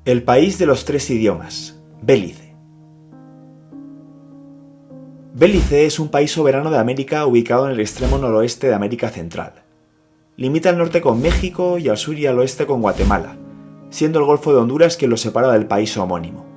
El país de los tres idiomas, Belice. Belice es un país soberano de América ubicado en el extremo noroeste de América Central. Limita al norte con México y al sur y al oeste con Guatemala, siendo el Golfo de Honduras quien lo separa del país homónimo.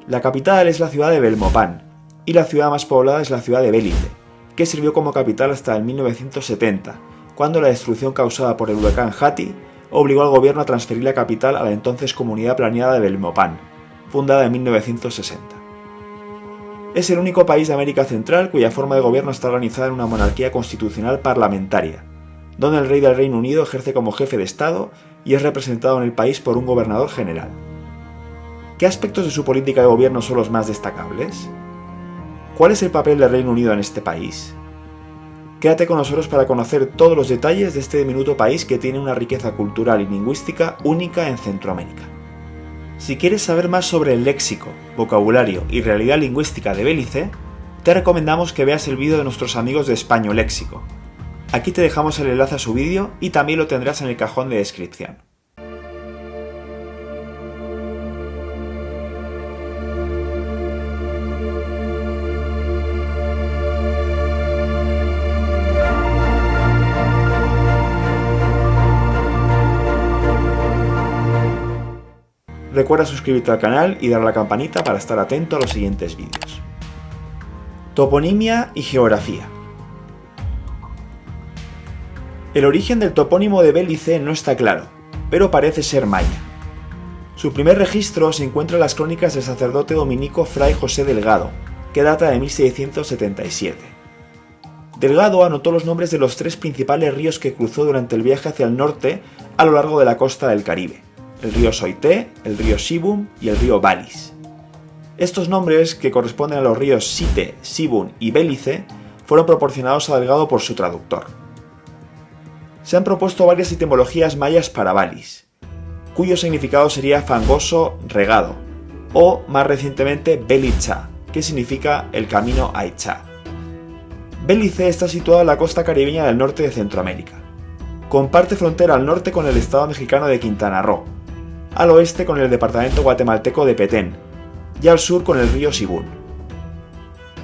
La capital es la ciudad de Belmopán, y la ciudad más poblada es la ciudad de Belice, que sirvió como capital hasta el 1970, cuando la destrucción causada por el huracán Hati obligó al gobierno a transferir la capital a la entonces Comunidad Planeada de Belmopán, fundada en 1960. Es el único país de América Central cuya forma de gobierno está organizada en una monarquía constitucional parlamentaria, donde el rey del Reino Unido ejerce como jefe de Estado y es representado en el país por un gobernador general. ¿Qué aspectos de su política de gobierno son los más destacables? ¿Cuál es el papel del Reino Unido en este país? Quédate con nosotros para conocer todos los detalles de este diminuto país que tiene una riqueza cultural y lingüística única en Centroamérica. Si quieres saber más sobre el léxico, vocabulario y realidad lingüística de Belice, te recomendamos que veas el vídeo de nuestros amigos de Español Léxico. Aquí te dejamos el enlace a su vídeo y también lo tendrás en el cajón de descripción. Recuerda suscribirte al canal y dar a la campanita para estar atento a los siguientes vídeos. Toponimia y geografía. El origen del topónimo de Belice no está claro, pero parece ser maya. Su primer registro se encuentra en las crónicas del sacerdote dominico Fray José Delgado, que data de 1677. Delgado anotó los nombres de los tres principales ríos que cruzó durante el viaje hacia el norte a lo largo de la costa del Caribe: el río Soité, el río Sibum y el río Balis. Estos nombres, que corresponden a los ríos Site, Sibum y Belice, fueron proporcionados a Delgado por su traductor. Se han propuesto varias etimologías mayas para Balis, cuyo significado sería fangoso regado, o más recientemente Belicha, que significa el camino a Ichá. Belice está situado en la costa caribeña del norte de Centroamérica. Comparte frontera al norte con el estado mexicano de Quintana Roo, al oeste con el departamento guatemalteco de Petén y al sur con el río Sibún.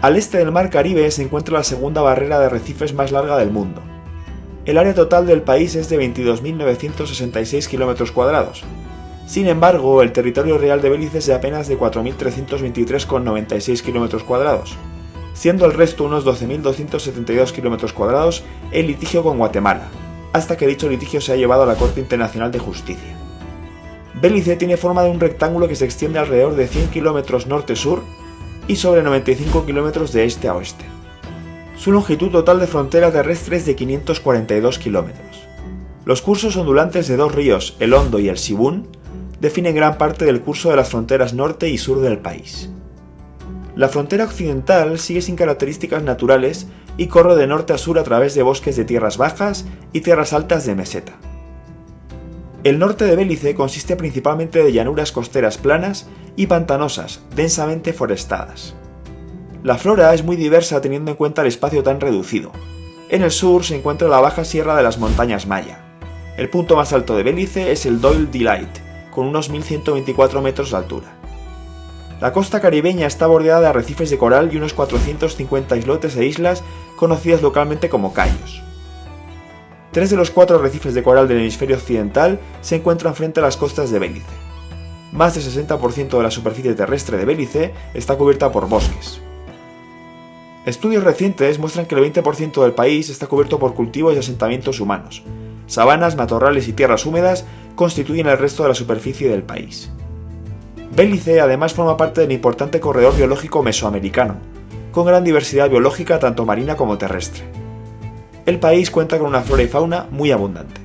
Al este del mar Caribe se encuentra la segunda barrera de arrecifes más larga del mundo. El área total del país es de 22.966 km². Sin embargo, el territorio real de Belice es de apenas de 4.323,96 km², siendo el resto unos 12.272 km² en litigio con Guatemala, hasta que dicho litigio se ha llevado a la Corte Internacional de Justicia. Belice tiene forma de un rectángulo que se extiende alrededor de 100 km norte-sur y sobre 95 km de este a oeste. Su longitud total de frontera terrestre es de 542 km. Los cursos ondulantes de dos ríos, el Hondo y el Sibún, definen gran parte del curso de las fronteras norte y sur del país. La frontera occidental sigue sin características naturales y corre de norte a sur a través de bosques de tierras bajas y tierras altas de meseta. El norte de Belice consiste principalmente de llanuras costeras planas y pantanosas, densamente forestadas. La flora es muy diversa teniendo en cuenta el espacio tan reducido. En el sur se encuentra la baja sierra de las montañas Maya. El punto más alto de Belice es el Doyle Delight, con unos 1.124 metros de altura. La costa caribeña está bordeada de arrecifes de coral y unos 450 islotes e islas conocidas localmente como cayos. 3 de los 4 arrecifes de coral del hemisferio occidental se encuentran frente a las costas de Belice. Más del 60% de la superficie terrestre de Belice está cubierta por bosques. Estudios recientes muestran que el 20% del país está cubierto por cultivos y asentamientos humanos. Sabanas, matorrales y tierras húmedas constituyen el resto de la superficie del país. Belice además forma parte del importante corredor biológico mesoamericano, con gran diversidad biológica tanto marina como terrestre. El país cuenta con una flora y fauna muy abundante.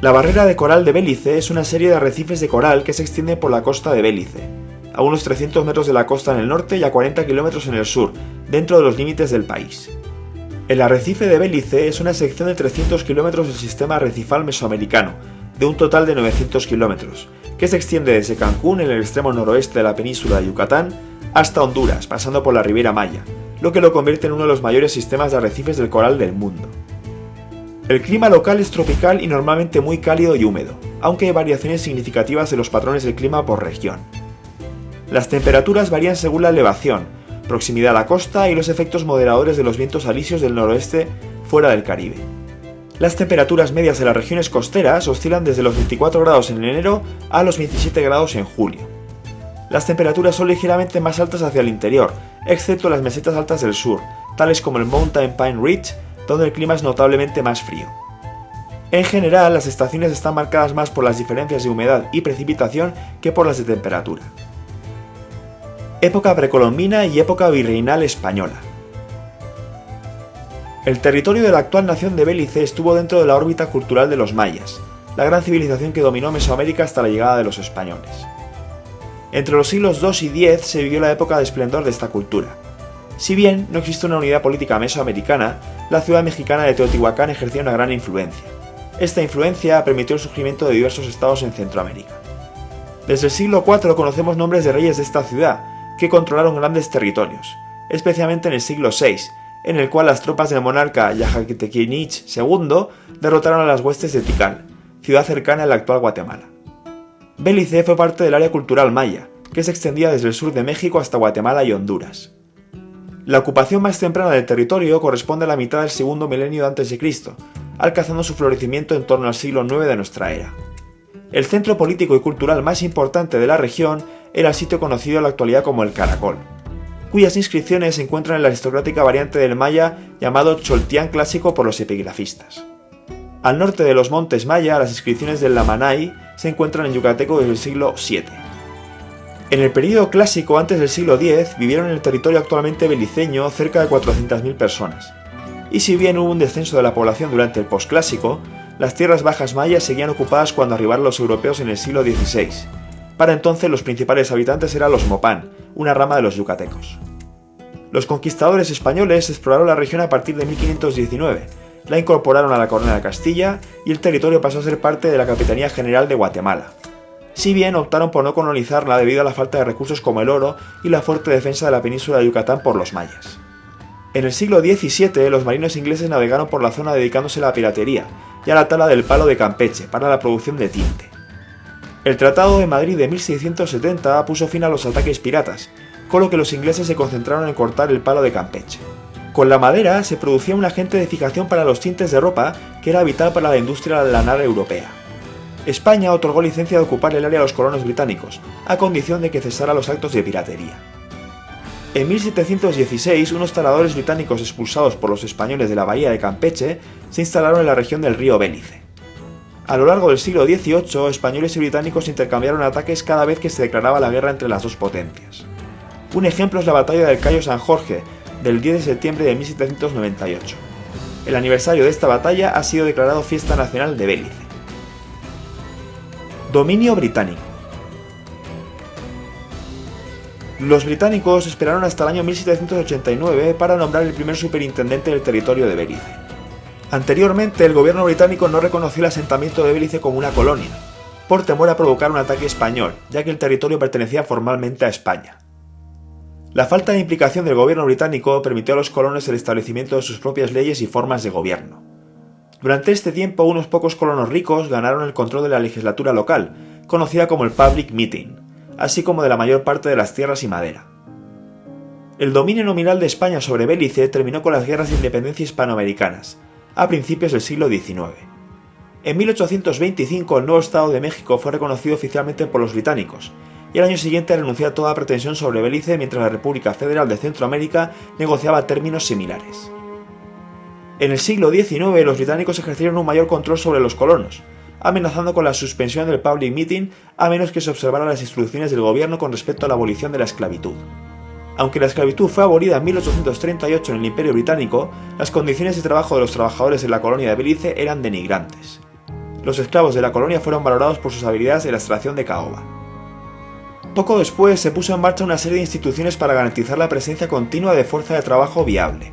La barrera de coral de Belice es una serie de arrecifes de coral que se extiende por la costa de Belice, a unos 300 metros de la costa en el norte y a 40 kilómetros en el sur, dentro de los límites del país. El arrecife de Belice es una sección de 300 kilómetros del sistema arrecifal mesoamericano, de un total de 900 kilómetros, que se extiende desde Cancún en el extremo noroeste de la península de Yucatán hasta Honduras, pasando por la Riviera Maya, lo que lo convierte en uno de los mayores sistemas de arrecifes del coral del mundo. El clima local es tropical y normalmente muy cálido y húmedo, aunque hay variaciones significativas de los patrones del clima por región. Las temperaturas varían según la elevación, proximidad a la costa y los efectos moderadores de los vientos alisios del noroeste fuera del Caribe. Las temperaturas medias de las regiones costeras oscilan desde los 24 grados en enero a los 27 grados en julio. Las temperaturas son ligeramente más altas hacia el interior, excepto las mesetas altas del sur, tales como el Mountain Pine Ridge, donde el clima es notablemente más frío. En general, las estaciones están marcadas más por las diferencias de humedad y precipitación que por las de temperatura. Época precolombina y época virreinal española. El territorio de la actual nación de Belice estuvo dentro de la órbita cultural de los mayas, la gran civilización que dominó Mesoamérica hasta la llegada de los españoles. Entre los siglos II y X se vivió la época de esplendor de esta cultura. Si bien no existe una unidad política mesoamericana, la ciudad mexicana de Teotihuacán ejercía una gran influencia. Esta influencia permitió el surgimiento de diversos estados en Centroamérica. Desde el siglo IV conocemos nombres de reyes de esta ciudad, que controlaron grandes territorios, especialmente en el siglo VI, en el cual las tropas del monarca Yaxquetequinich II derrotaron a las huestes de Tikal, ciudad cercana a la actual Guatemala. Belice fue parte del área cultural maya, que se extendía desde el sur de México hasta Guatemala y Honduras. La ocupación más temprana del territorio corresponde a la mitad del segundo milenio a.C., alcanzando su florecimiento en torno al siglo IX de nuestra era. El centro político y cultural más importante de la región era el sitio conocido en la actualidad como el Caracol, cuyas inscripciones se encuentran en la aristocrática variante del maya llamado Choltián clásico por los epigrafistas. Al norte de los montes maya, las inscripciones del Lamanai se encuentran en yucateco desde el siglo VII. En el período clásico antes del siglo X vivieron en el territorio actualmente beliceño cerca de 400.000 personas, y si bien hubo un descenso de la población durante el posclásico, las tierras bajas mayas seguían ocupadas cuando arribaron los europeos en el siglo XVI. Para entonces los principales habitantes eran los Mopán, una rama de los yucatecos. Los conquistadores españoles exploraron la región a partir de 1519, la incorporaron a la corona de Castilla y el territorio pasó a ser parte de la Capitanía General de Guatemala. Si bien optaron por no colonizarla debido a la falta de recursos como el oro y la fuerte defensa de la península de Yucatán por los mayas. En el siglo XVII los marinos ingleses navegaron por la zona dedicándose a la piratería y a la tala del palo de Campeche para la producción de tinte. El Tratado de Madrid de 1670 puso fin a los ataques piratas, con lo que los ingleses se concentraron en cortar el palo de Campeche. Con la madera se producía un agente de fijación para los tintes de ropa que era vital para la industria lanar europea. España otorgó licencia de ocupar el área a los colonos británicos, a condición de que cesara los actos de piratería. En 1716, unos taladores británicos expulsados por los españoles de la bahía de Campeche se instalaron en la región del río Bélice. A lo largo del siglo XVIII, españoles y británicos intercambiaron ataques cada vez que se declaraba la guerra entre las dos potencias. Un ejemplo es la batalla del Cayo San Jorge, del 10 de septiembre de 1798. El aniversario de esta batalla ha sido declarado Fiesta Nacional de Bélice. Dominio británico. Los británicos esperaron hasta el año 1789 para nombrar el primer superintendente del territorio de Bélice. Anteriormente, el gobierno británico no reconoció el asentamiento de Bélice como una colonia, por temor a provocar un ataque español, ya que el territorio pertenecía formalmente a España. La falta de implicación del gobierno británico permitió a los colonos el establecimiento de sus propias leyes y formas de gobierno. Durante este tiempo, unos pocos colonos ricos ganaron el control de la legislatura local, conocida como el Public Meeting, así como de la mayor parte de las tierras y madera. El dominio nominal de España sobre Bélice terminó con las guerras de independencia hispanoamericanas, a principios del siglo XIX. En 1825 el nuevo Estado de México fue reconocido oficialmente por los británicos, y al año siguiente renunció a toda pretensión sobre Bélice mientras la República Federal de Centroamérica negociaba términos similares. En el siglo XIX los británicos ejercieron un mayor control sobre los colonos, amenazando con la suspensión del Public Meeting a menos que se observaran las instrucciones del gobierno con respecto a la abolición de la esclavitud. Aunque la esclavitud fue abolida en 1838 en el Imperio Británico, las condiciones de trabajo de los trabajadores en la colonia de Bélice eran denigrantes. Los esclavos de la colonia fueron valorados por sus habilidades en la extracción de caoba. Poco después se puso en marcha una serie de instituciones para garantizar la presencia continua de fuerza de trabajo viable.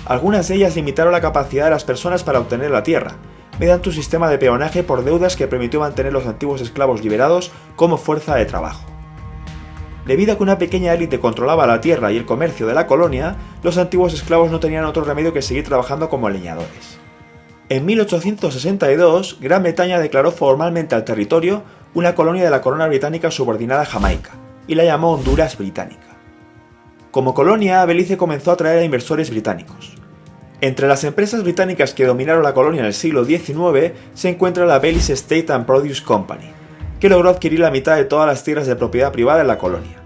Algunas de ellas limitaron la capacidad de las personas para obtener la tierra, mediante un sistema de peonaje por deudas que permitió mantener los antiguos esclavos liberados como fuerza de trabajo. Debido a que una pequeña élite controlaba la tierra y el comercio de la colonia, los antiguos esclavos no tenían otro remedio que seguir trabajando como leñadores. En 1862, Gran Bretaña declaró formalmente al territorio una colonia de la corona británica subordinada a Jamaica, y la llamó Honduras Británica. Como colonia, Belice comenzó a atraer a inversores británicos. Entre las empresas británicas que dominaron la colonia en el siglo XIX se encuentra la Belize State and Produce Company, que logró adquirir la mitad de todas las tierras de propiedad privada en la colonia.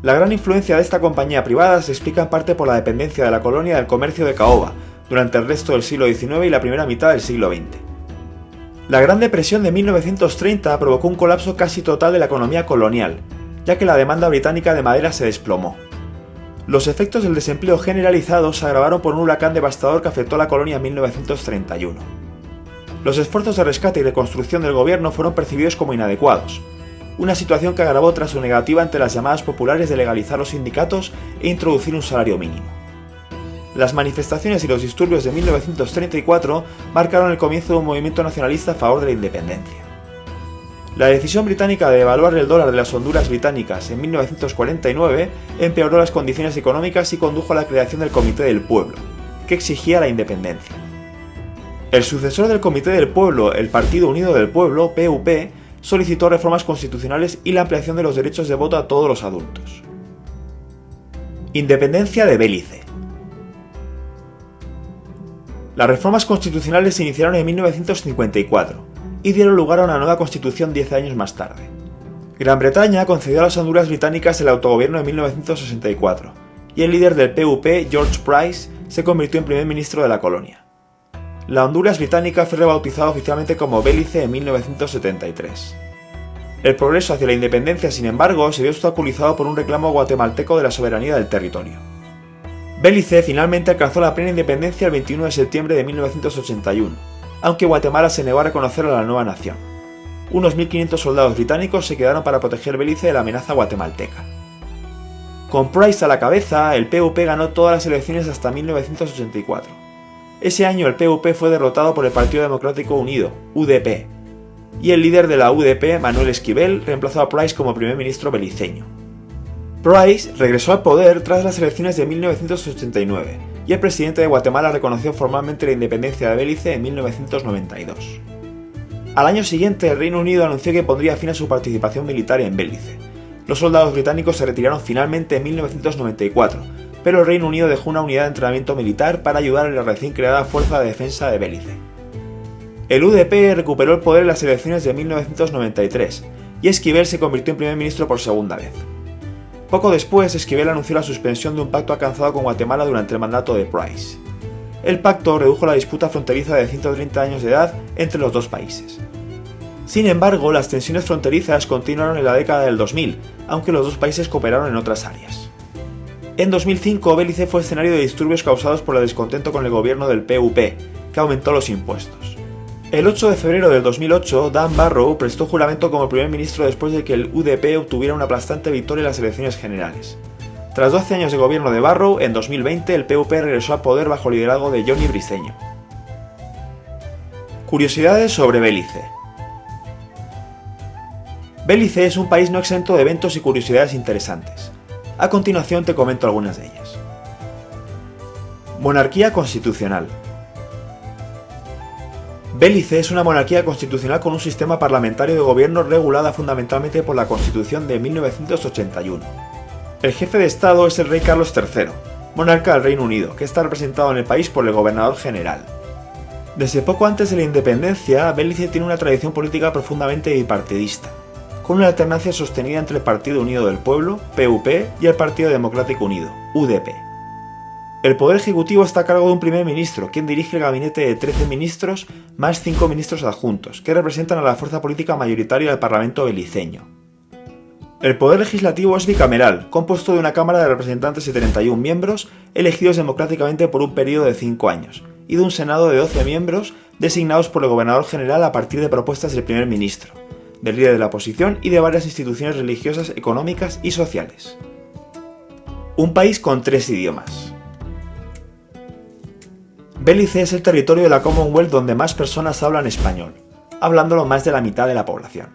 La gran influencia de esta compañía privada se explica en parte por la dependencia de la colonia del comercio de caoba durante el resto del siglo XIX y la primera mitad del siglo XX. La Gran Depresión de 1930 provocó un colapso casi total de la economía colonial, ya que la demanda británica de madera se desplomó. Los efectos del desempleo generalizado se agravaron por un huracán devastador que afectó a la colonia en 1931. Los esfuerzos de rescate y reconstrucción del gobierno fueron percibidos como inadecuados, una situación que agravó tras su negativa ante las llamadas populares de legalizar los sindicatos e introducir un salario mínimo. Las manifestaciones y los disturbios de 1934 marcaron el comienzo de un movimiento nacionalista a favor de la independencia. La decisión británica de devaluar el dólar de las Honduras británicas en 1949 empeoró las condiciones económicas y condujo a la creación del Comité del Pueblo, que exigía la independencia. El sucesor del Comité del Pueblo, el Partido Unido del Pueblo, PUP, solicitó reformas constitucionales y la ampliación de los derechos de voto a todos los adultos. Independencia de Belice. Las reformas constitucionales se iniciaron en 1954 y dieron lugar a una nueva constitución 10 años más tarde. Gran Bretaña concedió a las Honduras británicas el autogobierno en 1964 y el líder del PUP, George Price, se convirtió en primer ministro de la colonia. La Honduras británica fue rebautizada oficialmente como Belice en 1973. El progreso hacia la independencia, sin embargo, se vio obstaculizado por un reclamo guatemalteco de la soberanía del territorio. Belice finalmente alcanzó la plena independencia el 21 de septiembre de 1981, aunque Guatemala se negó a reconocer a la nueva nación. Unos 1.500 soldados británicos se quedaron para proteger Belice de la amenaza guatemalteca. Con Price a la cabeza, el PUP ganó todas las elecciones hasta 1984. Ese año el PUP fue derrotado por el Partido Democrático Unido, UDP, y el líder de la UDP, Manuel Esquivel, reemplazó a Price como primer ministro beliceño. Price regresó al poder tras las elecciones de 1989, y el presidente de Guatemala reconoció formalmente la independencia de Belice en 1992. Al año siguiente, el Reino Unido anunció que pondría fin a su participación militar en Belice. Los soldados británicos se retiraron finalmente en 1994, pero el Reino Unido dejó una unidad de entrenamiento militar para ayudar a la recién creada Fuerza de Defensa de Belice. El UDP recuperó el poder en las elecciones de 1993, y Esquivel se convirtió en primer ministro por segunda vez. Poco después, Esquivel anunció la suspensión de un pacto alcanzado con Guatemala durante el mandato de Price. El pacto redujo la disputa fronteriza de 130 años de edad entre los dos países. Sin embargo, las tensiones fronterizas continuaron en la década del 2000, aunque los dos países cooperaron en otras áreas. En 2005, Belice fue escenario de disturbios causados por el descontento con el gobierno del PUP, que aumentó los impuestos. El 8 de febrero del 2008, Dan Barrow prestó juramento como primer ministro después de que el UDP obtuviera una aplastante victoria en las elecciones generales. Tras 12 años de gobierno de Barrow, en 2020 el PUP regresó al poder bajo el liderazgo de Johnny Briceño. Curiosidades sobre Belice. Belice es un país no exento de eventos y curiosidades interesantes. A continuación te comento algunas de ellas. Monarquía constitucional. Belice es una monarquía constitucional con un sistema parlamentario de gobierno regulada fundamentalmente por la Constitución de 1981. El jefe de Estado es el rey Carlos III, monarca del Reino Unido, que está representado en el país por el gobernador general. Desde poco antes de la independencia, Belice tiene una tradición política profundamente bipartidista, con una alternancia sostenida entre el Partido Unido del Pueblo, PUP, y el Partido Democrático Unido, UDP. El Poder Ejecutivo está a cargo de un primer ministro, quien dirige el gabinete de 13 ministros más 5 ministros adjuntos, que representan a la fuerza política mayoritaria del Parlamento beliceño. El Poder Legislativo es bicameral, compuesto de una Cámara de Representantes de 31 miembros, elegidos democráticamente por un periodo de 5 años, y de un Senado de 12 miembros, designados por el Gobernador General a partir de propuestas del primer ministro, del líder de la oposición y de varias instituciones religiosas, económicas y sociales. Un país con 3 idiomas. Belice es el territorio de la Commonwealth donde más personas hablan español, hablándolo más de la mitad de la población.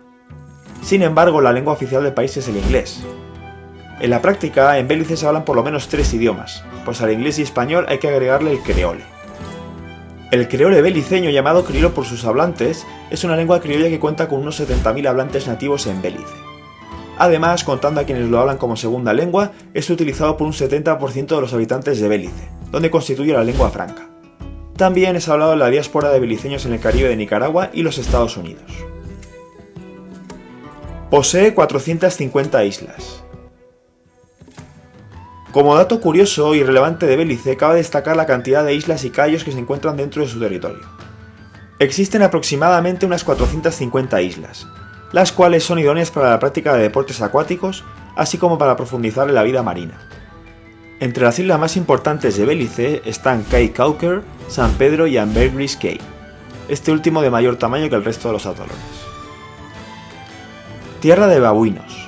Sin embargo, la lengua oficial del país es el inglés. En la práctica, en Belice se hablan por lo menos 3 idiomas, pues al inglés y español hay que agregarle el creole. El creole beliceño, llamado criollo por sus hablantes, es una lengua criolla que cuenta con unos 70.000 hablantes nativos en Belice. Además, contando a quienes lo hablan como segunda lengua, es utilizado por un 70% de los habitantes de Belice, donde constituye la lengua franca. También es hablado en la diáspora de beliceños en el Caribe de Nicaragua y los Estados Unidos. Posee 450 islas. Como dato curioso y relevante de Belice, cabe destacar la cantidad de islas y cayos que se encuentran dentro de su territorio. Existen aproximadamente unas 450 islas, las cuales son idóneas para la práctica de deportes acuáticos, así como para profundizar en la vida marina. Entre las islas más importantes de Belice están Cay Caulker, San Pedro y Ambergris Cay, este último de mayor tamaño que el resto de los atolones. Tierra de babuinos.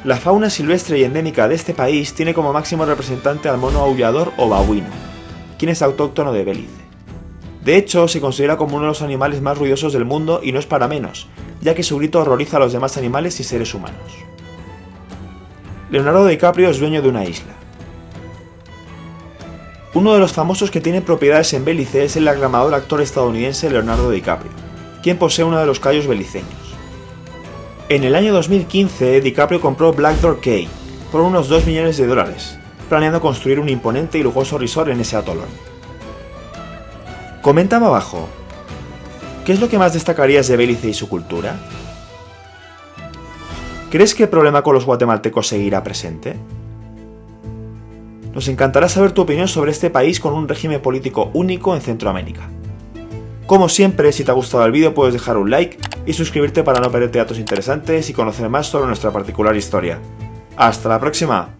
La fauna silvestre y endémica de este país tiene como máximo representante al mono aullador o babuino, quien es autóctono de Belice. De hecho, se considera como uno de los animales más ruidosos del mundo y no es para menos, ya que su grito horroriza a los demás animales y seres humanos. Leonardo DiCaprio es dueño de una isla. Uno de los famosos que tiene propiedades en Belice es el aclamador actor estadounidense Leonardo DiCaprio, quien posee uno de los cayos beliceños. En el año 2015, DiCaprio compró Blackdoor Cay por unos $2 millones, planeando construir un imponente y lujoso resort en ese atolón. Coméntame abajo, ¿qué es lo que más destacarías de Belice y su cultura? ¿Crees que el problema con los guatemaltecos seguirá presente? Nos encantará saber tu opinión sobre este país con un régimen político único en Centroamérica. Como siempre, si te ha gustado el vídeo puedes dejar un like y suscribirte para no perderte datos interesantes y conocer más sobre nuestra particular historia. ¡Hasta la próxima!